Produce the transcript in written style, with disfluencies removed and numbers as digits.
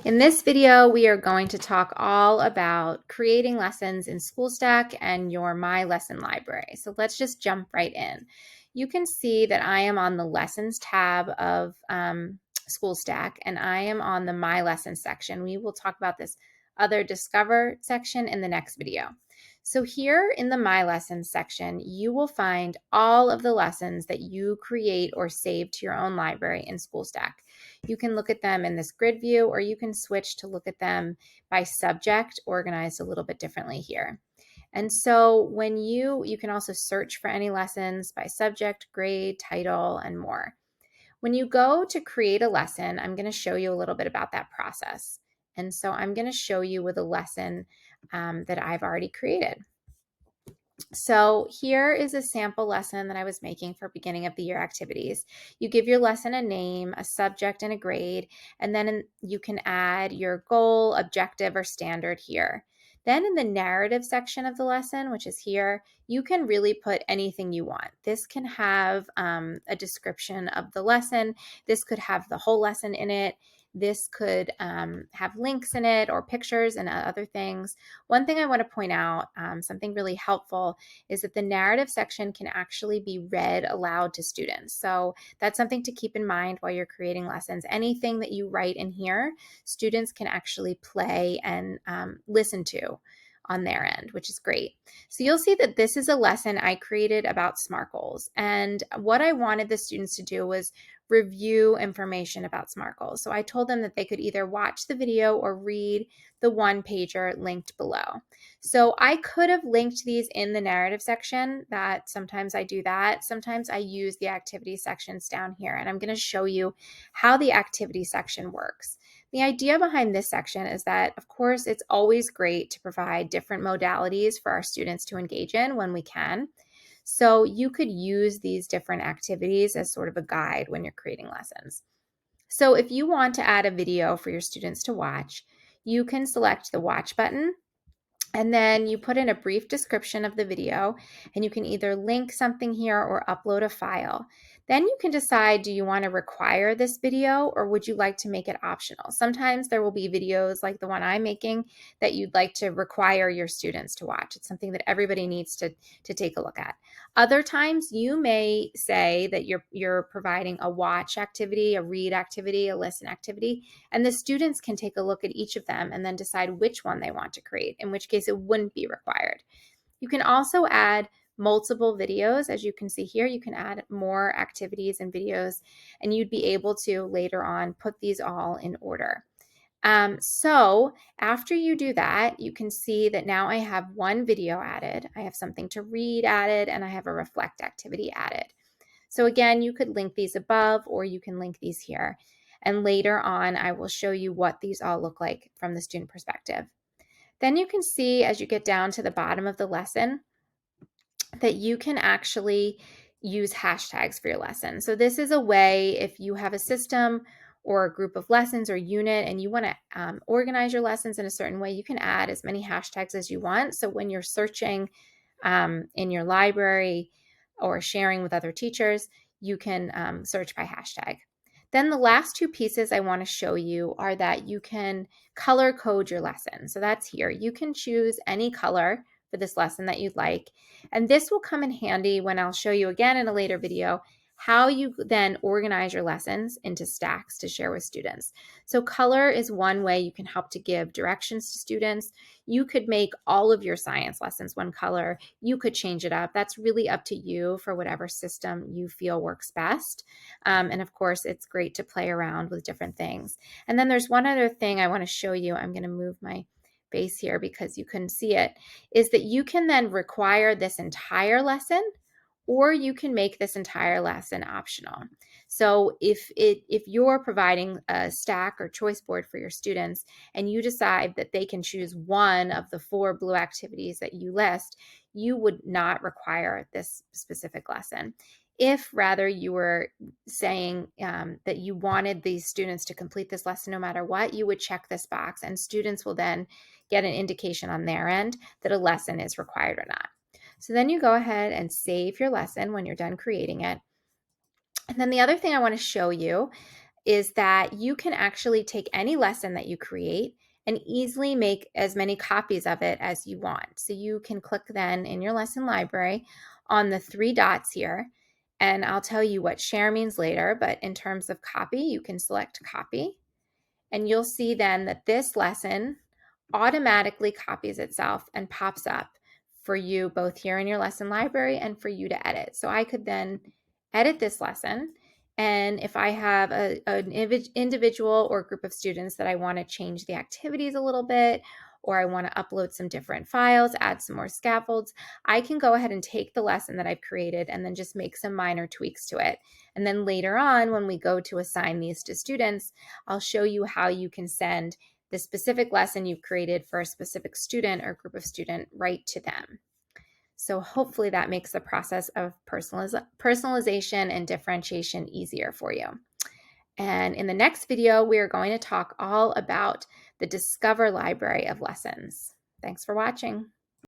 In this video, we are going to talk all about creating lessons in SchoolStack and your My Lesson library. So let's just jump right in. You can see that I am on the Lessons tab of SchoolStack, and I am on the My Lesson section. We will talk about this other Discover section in the next video. So here in the My Lessons section, you will find all of the lessons that you create or save to your own library in SchoolStack. You can look at them in this grid view, or you can switch to look at them by subject, organized a little bit differently here. And so when you can also search for any lessons by subject, grade, title, and more. When you go to create a lesson, I'm going to show you a little bit about that process. And so I'm going to show you with a lesson that I've already created. So here is a sample lesson that I was making for beginning of the year activities. You give your lesson a name, a subject, and a grade, and then you can add your goal, objective, or standard here. Then in the narrative section of the lesson, which is here, you can really put anything you want. This can have a description of the lesson. This could have the whole lesson in it. This could have links in it or pictures and other things. One thing I want to point out, something really helpful, is that the narrative section can actually be read aloud to students. So that's something to keep in mind while you're creating lessons. Anything that you write in here, students can actually play and listen to on their end, which is great. So you'll see that this is a lesson I created about SMART goals. And what I wanted the students to do was review information about SMART goals. So I told them that they could either watch the video or read the one-pager linked below. So I could have linked these in the narrative section. That sometimes I do that. Sometimes I use the activity sections down here, and I'm going to show you how the activity section works. The idea behind this section is that, of course, it's always great to provide different modalities for our students to engage in when we can. So you could use these different activities as sort of a guide when you're creating lessons. So if you want to add a video for your students to watch, you can select the watch button, and then you put in a brief description of the video, and you can either link something here or upload a file. Then you can decide, do you want to require this video or would you like to make it optional? Sometimes there will be videos like the one I'm making that you'd like to require your students to watch. It's something that everybody needs to take a look at. Other times you may say that you're providing a watch activity, a read activity, a listen activity, and the students can take a look at each of them and then decide which one they want to create, in which case it wouldn't be required. You can also add multiple videos. As you can see here, you can add more activities and videos, and you'd be able to later on put these all in order. So after you do that, you can see that now I have one video added, I have something to read added, and I have a reflect activity added. So again, you could link these above or you can link these here. And later on, I will show you what these all look like from the student perspective. Then you can see as you get down to the bottom of the lesson that you can actually use hashtags for your lesson. So this is a way, if you have a system or a group of lessons or unit and you want to organize your lessons in a certain way, you can add as many hashtags as you want. So when you're searching in your library or sharing with other teachers, you can search by hashtag. Then the last two pieces I want to show you are that you can color code your lesson. So that's here. You can choose any color for this lesson that you'd like. And this will come in handy when I'll show you again in a later video how you then organize your lessons into stacks to share with students. So color is one way you can help to give directions to students. You could make all of your science lessons one color. You could change it up. That's really up to you for whatever system you feel works best. And of course, it's great to play around with different things. And then there's one other thing I want to show you. I'm going to move my base here because you couldn't see it, is that you can then require this entire lesson, or you can make this entire lesson optional. So if you're providing a stack or choice board for your students and you decide that they can choose one of the 4 blue activities that you list, you would not require this specific lesson. If rather you were saying that you wanted these students to complete this lesson no matter what, you would check this box and students will then get an indication on their end that a lesson is required or not. So then you go ahead and save your lesson when you're done creating it. And then the other thing I want to show you is that you can actually take any lesson that you create and easily make as many copies of it as you want. So you can click then in your lesson library on the 3 dots here, and I'll tell you what share means later, but in terms of copy, you can select copy, and you'll see then that this lesson automatically copies itself and pops up for you both here in your lesson library and for you to edit. So I could then edit this lesson, and if I have an individual or group of students that I want to change the activities a little bit, or I want to upload some different files, add some more scaffolds, I can go ahead and take the lesson that I've created and then just make some minor tweaks to it. And then later on, when we go to assign these to students, I'll show you how you can send the specific lesson you've created for a specific student or group of student right to them. So hopefully that makes the process of personalization and differentiation easier for you. And in the next video, we are going to talk all about the Discover library of lessons. Thanks for watching.